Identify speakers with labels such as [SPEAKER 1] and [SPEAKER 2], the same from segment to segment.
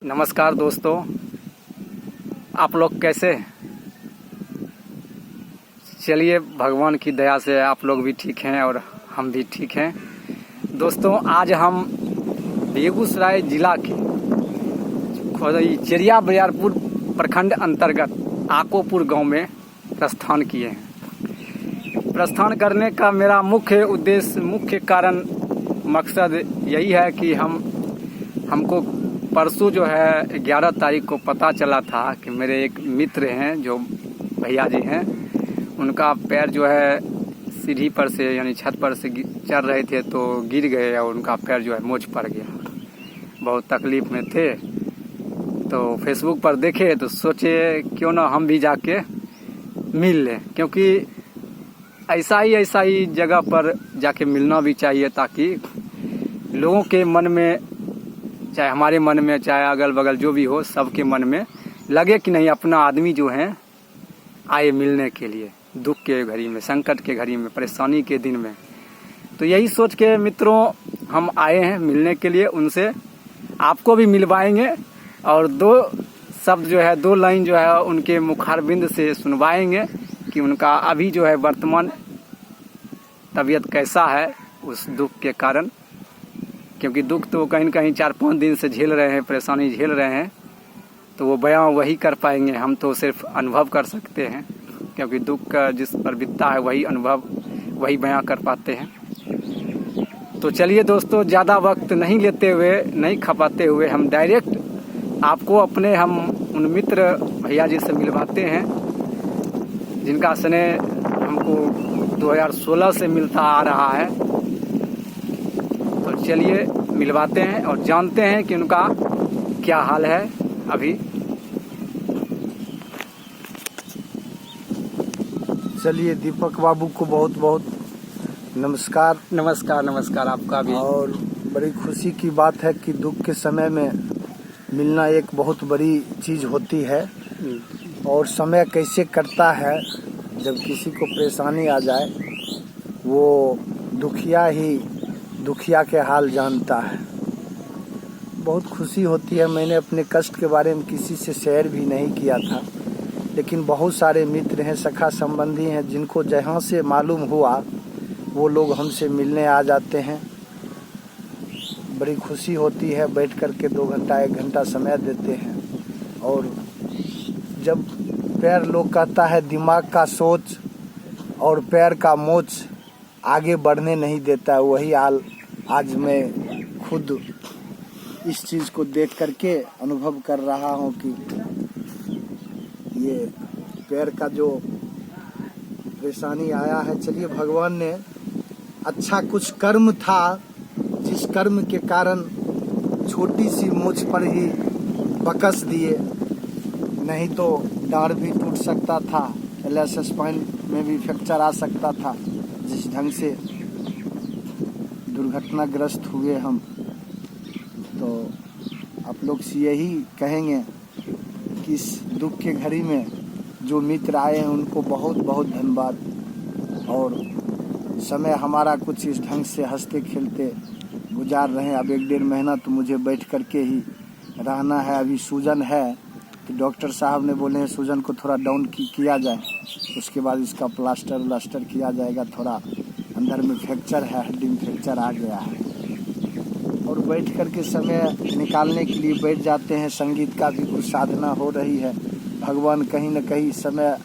[SPEAKER 1] नमस्कार दोस्तों, आप लोग कैसे? चलिए, भगवान की दया से आप लोग भी ठीक हैं और हम भी ठीक हैं। दोस्तों, आज हम बेगूसराय जिला के चेरिया बरियारपुर प्रखंड अंतर्गत आकोपुर गांव में प्रस्थान किए हैं। प्रस्थान करने का मेरा मुख्य उद्देश्य, मुख्य कारण, मकसद यही है कि हमको परसों जो है 11 तारीख को पता चला था कि मेरे एक मित्र हैं, जो भैया जी हैं, उनका पैर जो है सीढ़ी पर से यानी छत पर से चढ़ रहे थे तो गिर गए और उनका पैर जो है मोच पड़ गया। बहुत तकलीफ में थे, तो फेसबुक पर देखे तो सोचे क्यों ना हम भी जाके मिल लें, क्योंकि ऐसा ही जगह पर जाके मिलना भी चाहिए, ताकि लोगों के मन में, चाहे हमारे मन में, चाहे अगल बगल जो भी हो, सबके मन में लगे कि नहीं, अपना आदमी जो है आए मिलने के लिए, दुख के घड़ी में, संकट के घड़ी में, परेशानी के दिन में। तो यही सोच के मित्रों हम आए हैं मिलने के लिए उनसे। आपको भी मिलवाएंगे और दो शब्द जो है, दो लाइन जो है उनके मुखारबिंद से सुनवाएंगे कि उनका अभी जो है वर्तमान तबीयत कैसा है उस दुख के कारण, क्योंकि दुख तो कहीं न कहीं 4-5 दिन से झेल रहे हैं, परेशानी झेल रहे हैं। तो वो बयां वही कर पाएंगे, हम तो सिर्फ अनुभव कर सकते हैं, क्योंकि दुख का जिस पर बीतता है वही अनुभव, वही बयां कर पाते हैं। तो चलिए दोस्तों, ज़्यादा वक्त नहीं लेते हुए, नहीं खपाते हुए, हम डायरेक्ट आपको अपने हम उन मित्र भैया जी से मिलवाते हैं, जिनका स्नेह हमको 2016 से मिलता आ रहा है। तो चलिए मिलवाते हैं और जानते हैं कि उनका क्या हाल है अभी।
[SPEAKER 2] चलिए, दीपक बाबू को बहुत बहुत नमस्कार।
[SPEAKER 1] नमस्कार आपका भी।
[SPEAKER 2] और बड़ी खुशी की बात है कि दुख के समय में मिलना एक बहुत बड़ी चीज़ होती है। और समय कैसे कटता है, जब किसी को परेशानी आ जाए, वो दुखिया के हाल जानता है। बहुत खुशी होती है। मैंने अपने कष्ट के बारे में किसी से शेयर भी नहीं किया था, लेकिन बहुत सारे मित्र हैं, सखा संबंधी हैं, जिनको जहाँ से मालूम हुआ वो लोग हमसे मिलने आ जाते हैं। बड़ी खुशी होती है। बैठ कर के 2 घंटा 1 घंटा समय देते हैं। और जब पैर, लोग कहता है दिमाग का सोच और पैर का मोच आगे बढ़ने नहीं देता है, वही हाल आज मैं खुद इस चीज़ को देख करके अनुभव कर रहा हूँ कि ये पैर का जो परेशानी आया है। चलिए, भगवान ने अच्छा कुछ कर्म था, जिस कर्म के कारण छोटी सी मोच पर ही बकस दिए, नहीं तो डाँड़ भी टूट सकता था, LS स्पाइन में भी फ्रैक्चर आ सकता था। जिस ढंग से दुर्घटनाग्रस्त हुए हम, तो आप लोग से यही कहेंगे कि इस दुख के घड़ी में जो मित्र आए हैं उनको बहुत बहुत धन्यवाद। और समय हमारा कुछ इस ढंग से हंसते खेलते गुजार रहे हैं। अब 1-1.5 महीना तो मुझे बैठ करके ही रहना है। अभी सूजन है, तो डॉक्टर साहब ने बोले हैं सूजन को थोड़ा डाउन किया जाए, उसके बाद इसका प्लास्टर किया जाएगा। थोड़ा अंदर में फ्रैक्चर है, हड्डी में फ्रैक्चर आ गया है। और बैठ कर के समय निकालने के लिए बैठ जाते हैं। संगीत का भी कुछ साधना हो रही है। भगवान कहीं न कहीं समय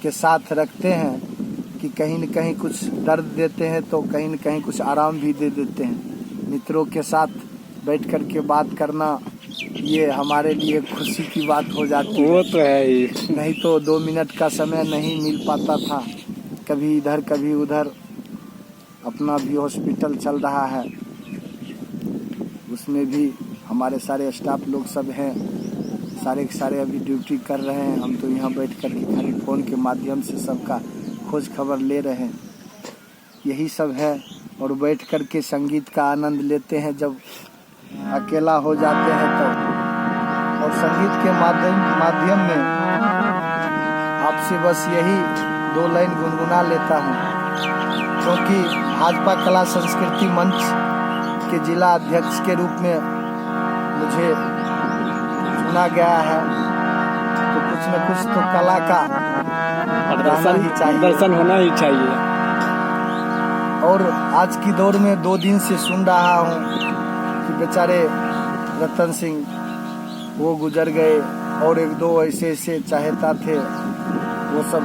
[SPEAKER 2] के साथ रखते हैं कि कहीं न कहीं कुछ दर्द देते हैं, तो कहीं न कहीं कुछ आराम भी दे देते हैं। मित्रों के साथ बैठ कर के बात करना, ये हमारे लिए खुशी की बात हो जाती है।
[SPEAKER 1] वो तो है ही।
[SPEAKER 2] नहीं तो 2 मिनट का समय नहीं मिल पाता था। कभी इधर कभी उधर, अपना भी हॉस्पिटल चल रहा है, उसमें भी हमारे सारे स्टाफ लोग सब हैं, सारे अभी ड्यूटी कर रहे हैं। हम तो यहाँ बैठ कर के खाली फ़ोन के माध्यम से सबका खोज खबर ले रहे हैं। यही सब है। और बैठ कर के संगीत का आनंद लेते हैं जब अकेला हो जाते हैं तो। और संगीत के माध्यम में आपसे बस यही 2 लाइन गुनगुना लेता हूँ, क्योंकि भाजपा कला संस्कृति मंच के जिला अध्यक्ष के रूप में मुझे चुना गया है तो कुछ न कुछ तो कला का रहना ही चाहिए,
[SPEAKER 1] दर्शन होना ही चाहिए।
[SPEAKER 2] और आज की दौर में 2 दिन से सुन रहा हूँ कि बेचारे रतन सिंह वो गुजर गए और 1-2 ऐसे चाहता थे, वो सब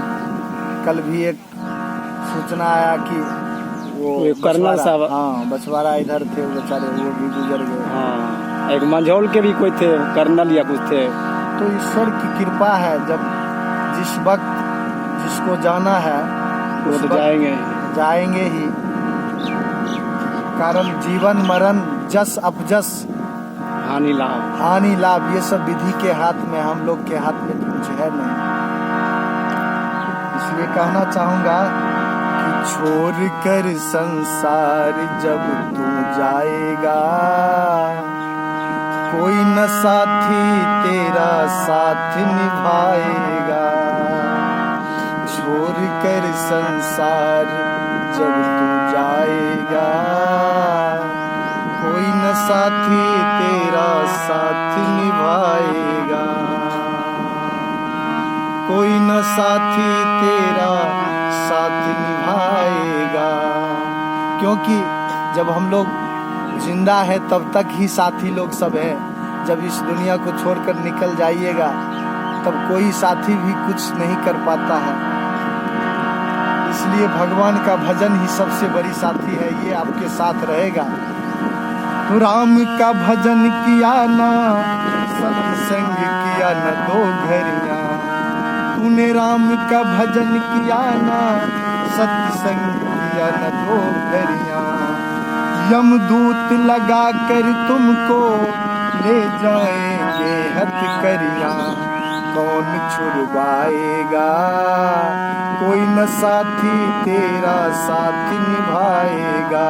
[SPEAKER 2] कल भी एक सूचना आया कि वो
[SPEAKER 1] कर्नल साहब,
[SPEAKER 2] हाँ बछवाड़ा इधर थे वो बेचारे, वो भी गुजर गए।
[SPEAKER 1] हाँ, एक मंझौल के भी कोई थे कर्नल या कुछ थे।
[SPEAKER 2] तो ईश्वर की कृपा है, जब जिस वक्त जिसको जाना है
[SPEAKER 1] वो तो
[SPEAKER 2] जाएंगे ही। कारण जीवन मरण जस अपजस हानि लाभ ये सब विधि के हाथ में, हम लोग के हाथ में तो कुछ है नहीं। इसलिए कहना चाहूंगा कि छोड़ कर संसार जब तू जाएगा, कोई न साथी तेरा साथ निभाएगा। छोड़ कर संसार जब तू जाएगा, कोई न साथी तेरा साथ निभाएगा। कोई न साथी तेरा साथ निभाएगा। क्योंकि जब हम लोग जिंदा है तब तक ही साथी लोग सब है, जब इस दुनिया को छोड़कर निकल जाइएगा तब कोई साथी भी कुछ नहीं कर पाता है। इसलिए भगवान का भजन ही सबसे बड़ी साथी है, ये आपके साथ रहेगा। तो राम का भजन किया ना, सत्संग किया न 2 घड़ियां। तूने राम का भजन किया ना, सत्संग किया न 2 घड़ियां। यमदूत लगा कर तुमको ले जाएंगे हथकड़ियां। कौन छुड़वाएगा, कोई न साथी तेरा साथ निभाएगा।